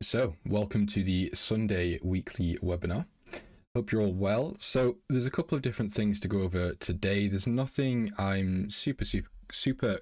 So, welcome to the Sunday weekly webinar. Hope you're all well. So, there's a couple of different things to go over today. There's nothing I'm super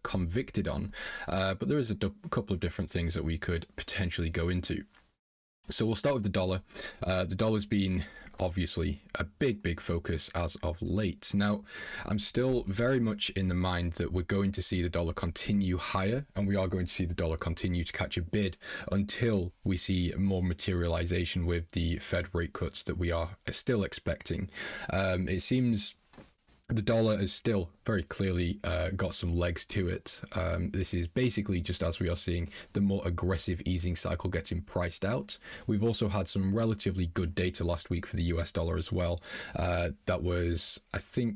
convicted on, but there is a couple of different things that we could potentially go into. So we'll start with the dollar. The dollar's been obviously a big focus as of late. Now, I'm still very much in the mind that we're going to see the dollar continue higher, and we are going to see the dollar continue to catch a bid until we see more materialization with the Fed rate cuts that we are still expecting. It seems the dollar has still very clearly got some legs to it. This is basically just as we are seeing the more aggressive easing cycle getting priced out. We've also had some relatively good data last week for the US dollar as well. That was, I think,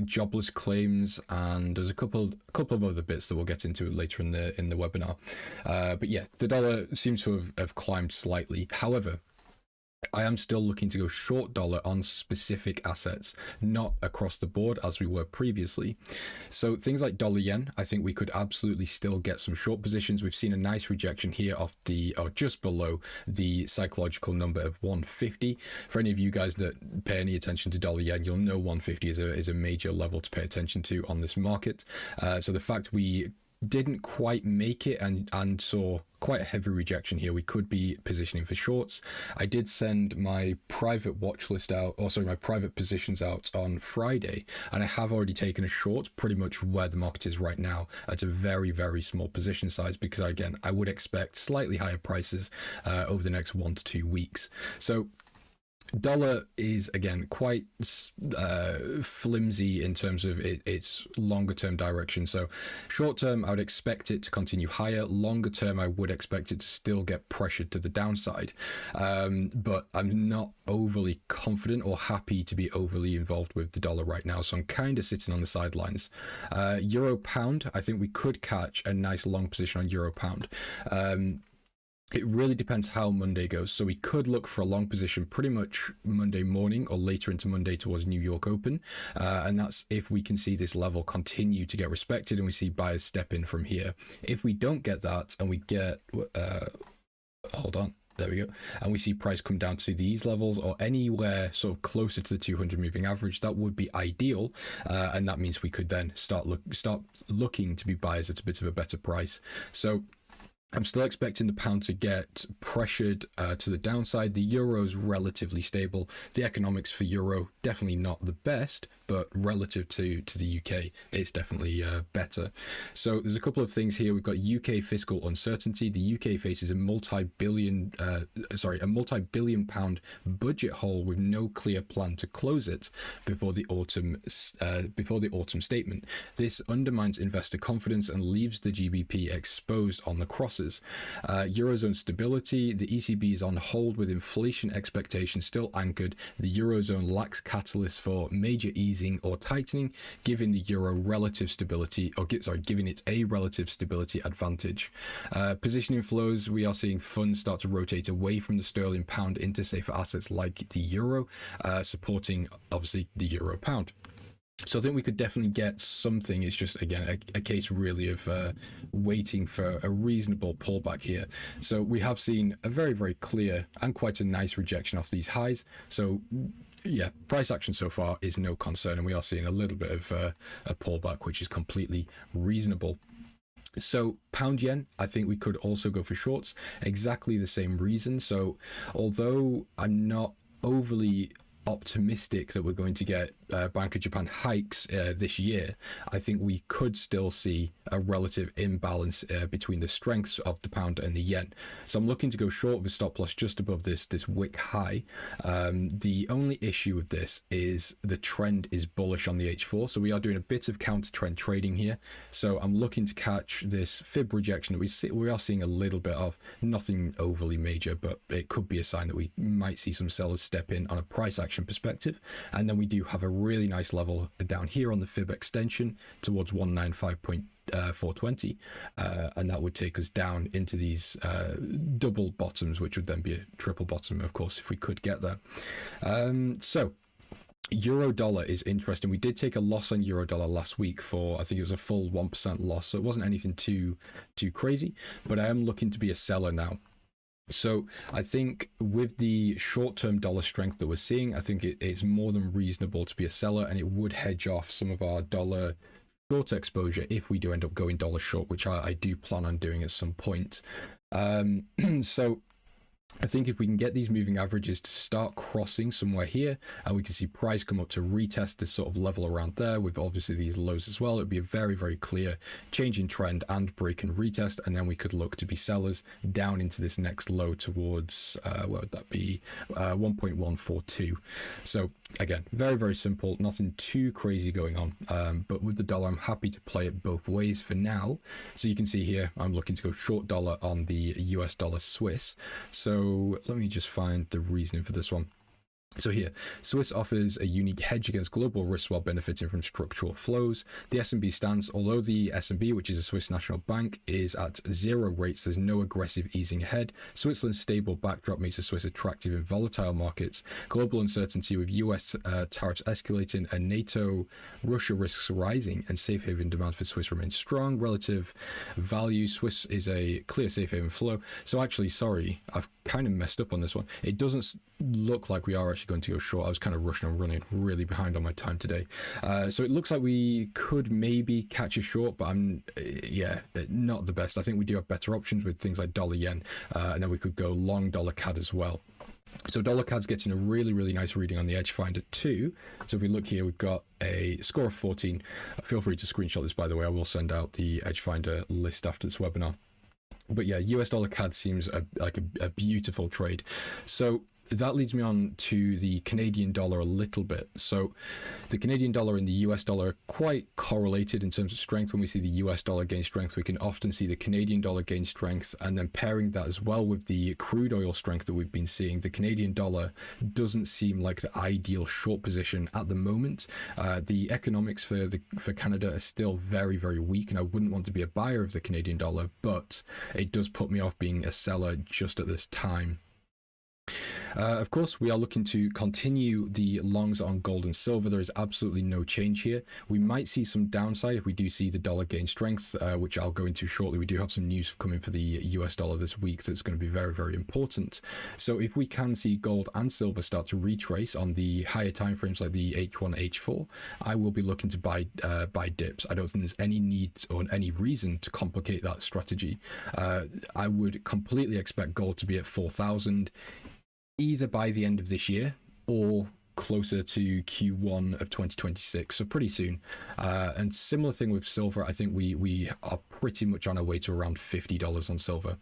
jobless claims, and there's a couple of other bits that we'll get into later in the webinar. But yeah, the dollar seems to have climbed slightly. However, I am still looking to go short dollar on specific assets, not across the board as we were previously. So things like dollar yen, I think we could absolutely still get some short positions. We've seen a nice rejection here off or just below the psychological number of 150. For any of you guys that pay any attention to dollar yen, you'll know 150 is a major level to pay attention to on this market. So the fact we didn't quite make it and saw quite a heavy rejection here, we could be positioning for shorts. I did send my private watch list out, my private positions out on Friday, and I have already taken a short pretty much where the market is right now at a very small position size, because again, I would expect slightly higher prices over the next 1 to 2 weeks. So dollar is again quite flimsy in terms of its longer term direction. So short term, I would expect it to continue higher. Longer term, I would expect it to still get pressured to the downside. But I'm not overly confident or happy to be overly involved with the dollar right now. So I'm kind of sitting on the sidelines. Euro pound, I think we could catch a nice long position on euro pound. It really depends how Monday goes. So we could look for a long position pretty much Monday morning or later into Monday towards New York Open. And that's if we can see this level continue to get respected and we see buyers step in from here. If we don't get that and we get, hold on. There we go. And we see price come down to these levels or anywhere sort of closer to the 200 moving average, that would be ideal. And that means we could then start looking to be buyers at a bit of a better price. So I'm still expecting the pound to get pressured to the downside. The euro is relatively stable. The economics for euro, definitely not the best, but relative to the UK, it's definitely better. So there's a couple of things here. We've got UK fiscal uncertainty. The UK faces a multi-billion pound budget hole with no clear plan to close it before the autumn statement. This undermines investor confidence and leaves the GBP exposed on the cross. Eurozone stability. The ECB is on hold with inflation expectations still anchored. The Eurozone lacks catalysts for major easing or tightening, giving the euro relative stability, giving it a relative stability advantage. Positioning flows, we are seeing funds start to rotate away from the sterling pound into safer assets like the euro, supporting obviously the euro pound. So I think we could definitely get something. It's just, again, a case really of waiting for a reasonable pullback here. So we have seen a very clear and quite a nice rejection off these highs. So yeah, price action so far is no concern, and we are seeing a little bit of a pullback, which is completely reasonable. So pound yen, I think we could also go for shorts, exactly the same reason. So although I'm not overly optimistic that we're going to get Bank of Japan hikes this year, I think we could still see a relative imbalance between the strengths of the pound and the yen. So I'm looking to go short with a stop loss just above this wick high. The only issue with this is the trend is bullish on the H4, so we are doing a bit of counter trend trading here. So I'm looking to catch this fib rejection that we are seeing a little bit of, nothing overly major, but it could be a sign that we might see some sellers step in on a price action perspective. And then we do have a really nice level down here on the fib extension towards 195.420, and that would take us down into these double bottoms, which would then be a triple bottom, of course, if we could get there. So euro dollar is interesting. We did take a loss on euro dollar last week for, I think it was a full 1% loss, so it wasn't anything too crazy, but I am looking to be a seller now. So I think with the short-term dollar strength that we're seeing, I think it's more than reasonable to be a seller, and it would hedge off some of our dollar short exposure if we do end up going dollar short, which I do plan on doing at some point. So I think if we can get these moving averages to start crossing somewhere here, and we can see price come up to retest this sort of level around there with obviously these lows as well, it would be a very, very clear change in trend and break and retest, and then we could look to be sellers down into this next low towards, what would that be, 1.142. So again, very, very simple, nothing too crazy going on, but with the dollar, I'm happy to play it both ways for now. So you can see here, I'm looking to go short dollar on the US dollar Swiss. So let me just find the reasoning for this one. So here, Swiss offers a unique hedge against global risk while benefiting from structural flows. The SNB stance, although the SNB, which is a Swiss national bank, is at zero rates, there's no aggressive easing ahead. Switzerland's stable backdrop makes the Swiss attractive in volatile markets. Global uncertainty with US tariffs escalating and NATO-Russia risks rising, and safe haven demand for Swiss remains strong. Relative value, Swiss is a clear safe haven flow. So actually, sorry, I've kind of messed up on this one. It doesn't look like we are actually going to go short. I was kind of rushing and running really behind on my time today. So it looks like we could maybe catch a short, but yeah, not the best. I think we do have better options with things like dollar yen, and then we could go long dollar CAD as well. So dollar CAD's getting a really, really nice reading on the Edge Finder too. So if we look here, we've got a score of 14. Feel free to screenshot this, by the way. I will send out the Edge Finder list after this webinar. But yeah, US dollar CAD seems like a beautiful trade. So that leads me on to the Canadian dollar a little bit. So the Canadian dollar and the US dollar are quite correlated in terms of strength. When we see the US dollar gain strength, we can often see the Canadian dollar gain strength, and then pairing that as well with the crude oil strength that we've been seeing, the Canadian dollar doesn't seem like the ideal short position at the moment. The economics for Canada are still very, very weak, and I wouldn't want to be a buyer of the Canadian dollar, but it does put me off being a seller just at this time. Of course, we are looking to continue the longs on gold and silver. There is absolutely no change here. We might see some downside if we do see the dollar gain strength, which I'll go into shortly. We do have some news coming for the US dollar this week that's going to be very, very important. So if we can see gold and silver start to retrace on the higher timeframes like the H1, H4, I will be looking to buy dips. I don't think there's any need or any reason to complicate that strategy. I would completely expect gold to be at 4,000 either by the end of this year or closer to Q1 of 2026, so pretty soon. And similar thing with silver. I think we are pretty much on our way to around $50 on silver.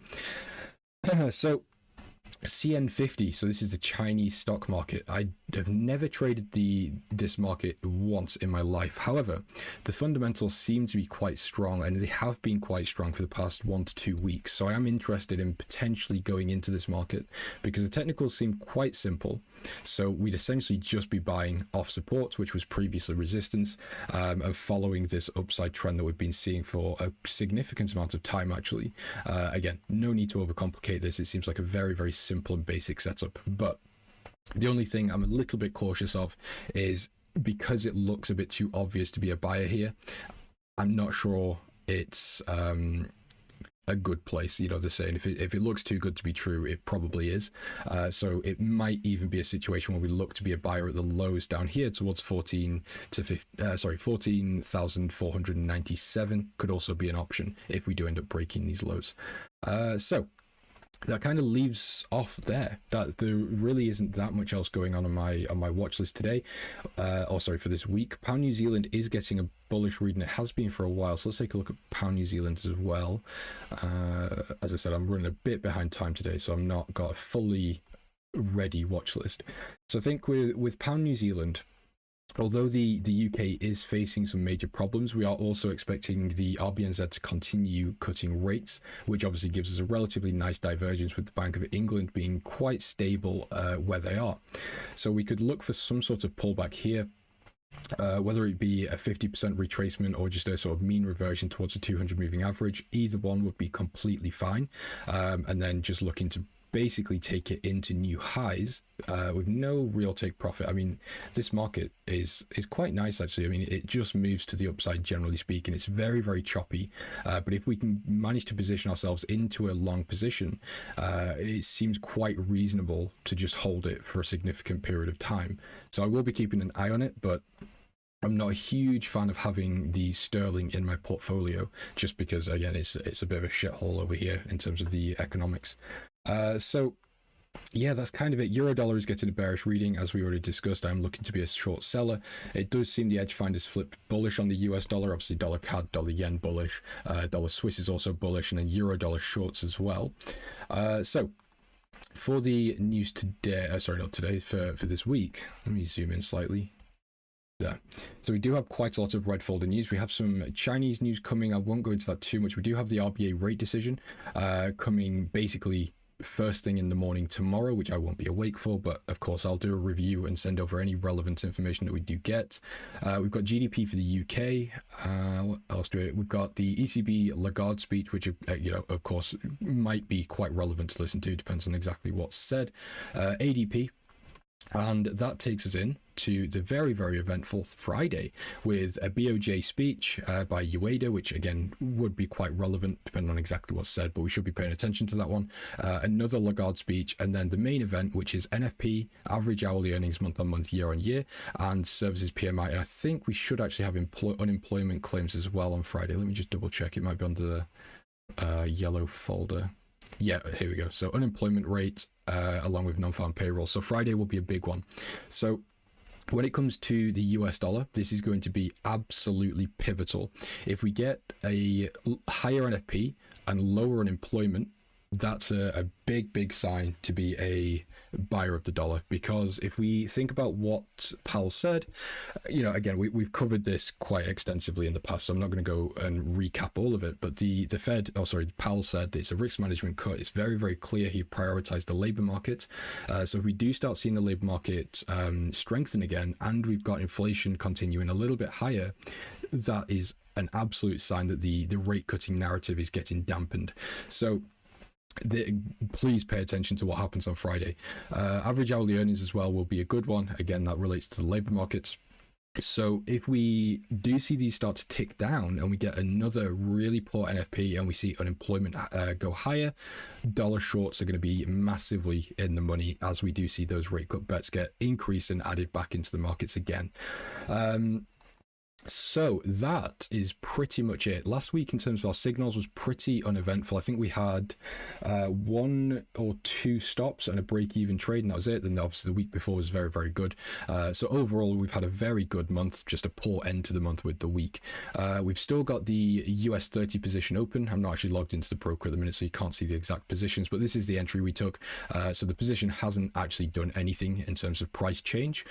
So CN50, so this is the Chinese stock market. I have never traded this market once in my life. However, the fundamentals seem to be quite strong, and they have been quite strong for the past 1 to 2 weeks. So I am interested in potentially going into this market because the technicals seem quite simple. So we'd essentially just be buying off support, which was previously resistance, and following this upside trend that we've been seeing for a significant amount of time, actually. Again, no need to overcomplicate this. It seems like a very, very simple and basic setup, but the only thing I'm a little bit cautious of is because it looks a bit too obvious to be a buyer here. I'm not sure it's a good place. You know, they're saying if it looks too good to be true, it probably is. So it might even be a situation where we look to be a buyer at the lows down here towards 14,497 could also be an option if we do end up breaking these lows. So that kind of leaves off there. That there really isn't that much else going on my watch list today. For this week. Pound New Zealand is getting a bullish read, and it has been for a while. So let's take a look at Pound New Zealand as well. As I said, I'm running a bit behind time today, so I'm not got a fully ready watch list. So I think with Pound New Zealand, although the UK is facing some major problems, we are also expecting the RBNZ to continue cutting rates, which obviously gives us a relatively nice divergence with the Bank of England being quite stable where they are. So we could look for some sort of pullback here, whether it be a 50% retracement or just a sort of mean reversion towards a 200 moving average. Either one would be completely fine. And then just looking to basically take it into new highs with no real take profit. I mean, this market is quite nice, actually. I mean, it just moves to the upside, generally speaking. It's very, very choppy. But if we can manage to position ourselves into a long position, it seems quite reasonable to just hold it for a significant period of time. So I will be keeping an eye on it, but I'm not a huge fan of having the sterling in my portfolio, just because, again, it's a bit of a shithole over here in terms of the economics. So yeah, that's kind of it. Euro dollar is getting a bearish reading, as we already discussed. I'm looking to be a short seller. It does seem the edge finders flipped bullish on the US dollar. Obviously, dollar CAD, dollar yen bullish. Dollar Swiss is also bullish, and then euro dollar shorts as well. So for the news today, sorry, not today, for this week, let me zoom in slightly. Yeah. So we do have quite a lot of red folder news. We have some Chinese news coming. I won't go into that too much. We do have the RBA rate decision coming basically first thing in the morning tomorrow, which I won't be awake for, but of course I'll do a review and send over any relevant information that we do get. We've got GDP for the UK. What else do we? We've got the ECB Lagarde speech, which of course might be quite relevant to listen to, depends on exactly what's said. ADP. And that takes us in to the very, very eventful Friday with a BOJ speech by Ueda, which again would be quite relevant depending on exactly what's said, but we should be paying attention to that one. Another Lagarde speech, and then the main event, which is NFP, average hourly earnings month on month, year on year, and services PMI. And I think we should actually have unemployment claims as well on Friday. Let me just double check. It might be under the yellow folder. Yeah, here we go. So unemployment rate along with non-farm payroll. So Friday will be a big one. So when it comes to the US dollar, this is going to be absolutely pivotal. If we get a higher NFP and lower unemployment, that's a big, big sign to be a buyer of the dollar, because if we think about what Powell said, again, we've covered this quite extensively in the past, so I'm not going to go and recap all of it, but the Powell said it's a risk management cut. It's very, very clear he prioritized the labor market. So if we do start seeing the labor market strengthen again, and we've got inflation continuing a little bit higher, that is an absolute sign that the rate cutting narrative is getting dampened. So please pay attention to what happens on Friday. Average hourly earnings as well will be a good one. Again, that relates to the labor markets. So if we do see these start to tick down and we get another really poor NFP and we see unemployment go higher, dollar shorts are going to be massively in the money as we do see those rate cut bets get increased and added back into the markets again. So that is pretty much it. Last week in terms of our signals was pretty uneventful. I think we had 1 or 2 stops and a break-even trade, and that was it. And obviously the week before was very, very good. So overall, we've had a very good month, just a poor end to the month with the week. We've still got the US 30 position open. I'm not actually logged into the broker at the minute, so you can't see the exact positions, but this is the entry we took. So the position hasn't actually done anything in terms of price change.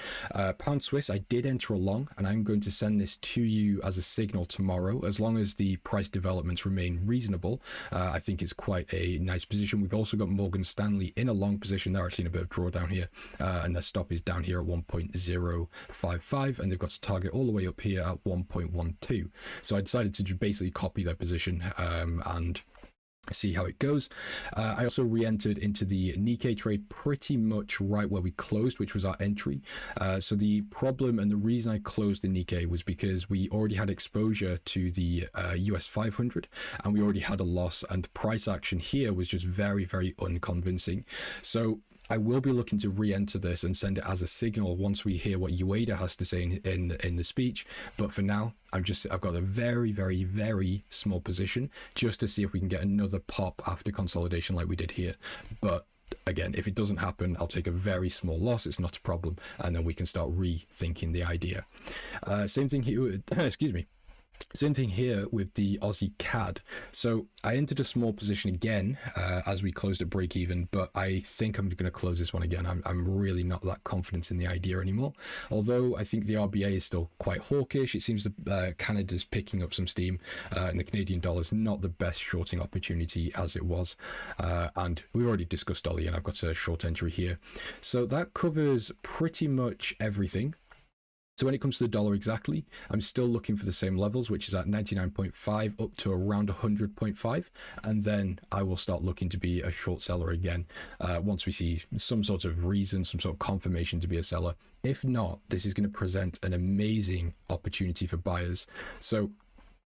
Pound Swiss, I did enter along, and I'm going to send this to you as a signal tomorrow. As long as the price developments remain reasonable, I think it's quite a nice position. We've also got Morgan Stanley in a long position. They're actually in a bit of drawdown here, and their stop is down here at 1.055, and they've got a target all the way up here at 1.12. So I decided to basically copy their position and see how it goes. I also re-entered into the Nikkei trade pretty much right where we closed, which was our entry. So the problem and the reason I closed the Nikkei was because we already had exposure to the US 500 and we already had a loss, and the price action here was just very, very unconvincing. So I will be looking to re-enter this and send it as a signal once we hear what Ueda has to say in the speech. But for now, I've got a very, very, very small position just to see if we can get another pop after consolidation like we did here. But again, if it doesn't happen, I'll take a very small loss. It's not a problem. And then we can start rethinking the idea. Same thing here. Excuse me. Same thing here with the Aussie CAD. So I entered a small position again as we closed at break even, but I think I'm going to close this one again. I'm really not that confident in the idea anymore. Although I think the RBA is still quite hawkish. It seems that Canada's picking up some steam, and the Canadian dollar is not the best shorting opportunity as it was. And we've already discussed dollar, and I've got a short entry here. So that covers pretty much everything. So when it comes to the dollar exactly, I'm still looking for the same levels, which is at 99.5 up to around 100.5. And then I will start looking to be a short seller again once we see some sort of reason, some sort of confirmation to be a seller. If not, this is going to present an amazing opportunity for buyers. So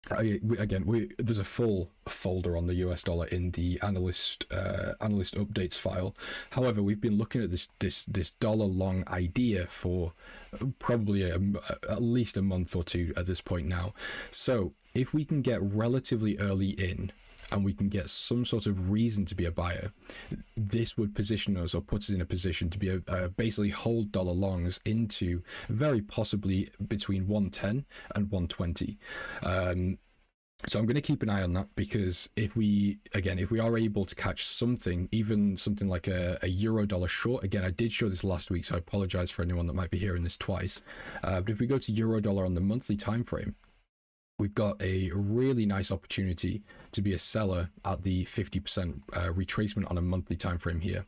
there's a full folder on the US dollar in the analyst updates file. However, we've been looking at this dollar long idea for probably at least a month or two at this point now. So if we can get relatively early in and we can get some sort of reason to be a buyer, this would position us or put us in a position to be basically hold dollar longs into very possibly between 110 and 120. So I'm going to keep an eye on that, because if we are able to catch something, even something like a euro dollar short, again, I did show this last week, so I apologize for anyone that might be hearing this twice. But if we go to euro dollar on the monthly time frame, we've got a really nice opportunity to be a seller at the 50% retracement on a monthly time frame here.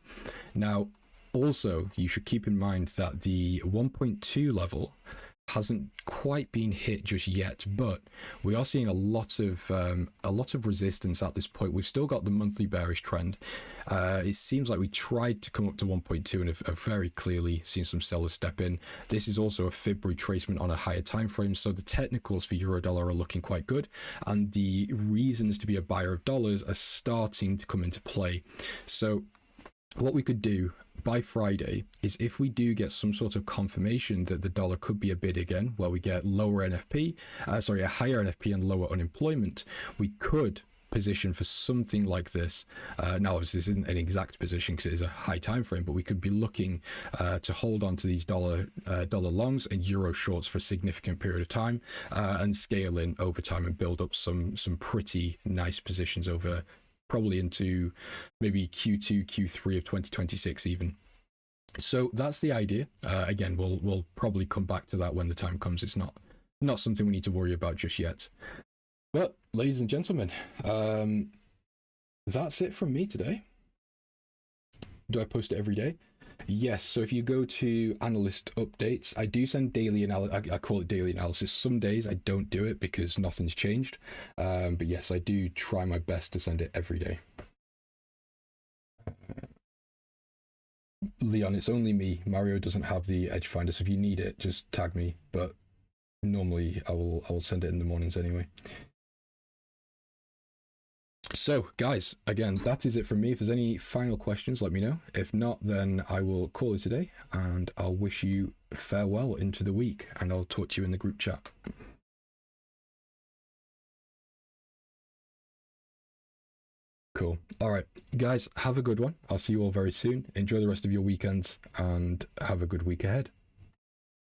Now, also, you should keep in mind that the 1.2 level hasn't quite been hit just yet, but we are seeing a lot of resistance at this point. We've still got the monthly bearish trend. It seems like we tried to come up to 1.2 and have very clearly seen some sellers step in. This is also a fib retracement on a higher time frame, so the technicals for euro dollar are looking quite good, and the reasons to be a buyer of dollars are starting to come into play. So what we could do by Friday is, if we do get some sort of confirmation that the dollar could be a bid again, where we get a higher NFP and lower unemployment, we could position for something like this. Now, obviously, this isn't an exact position because it is a high time frame, but we could be looking to hold on to these dollar longs and euro shorts for a significant period of time, and scale in over time and build up some pretty nice positions over probably into maybe Q2, Q3 of 2026 even. So that's the idea. Again, we'll probably come back to that when the time comes. It's not something we need to worry about just yet. But ladies and gentlemen, that's it from me today. Do I post it every day? Yes, so if you go to analyst updates, I do send daily analysis. I call it daily analysis. Some days I don't do it because nothing's changed. But yes, I do try my best to send it every day. Leon, it's only me. Mario doesn't have the Edge Finder, so if you need it, just tag me. But normally I will send it in the mornings anyway. So, guys, again, that is it from me. If there's any final questions, let me know. If not, then I will call it today, and I'll wish you farewell into the week, and I'll talk to you in the group chat. Cool. All right, guys, have a good one. I'll see you all very soon. Enjoy the rest of your weekends, and have a good week ahead.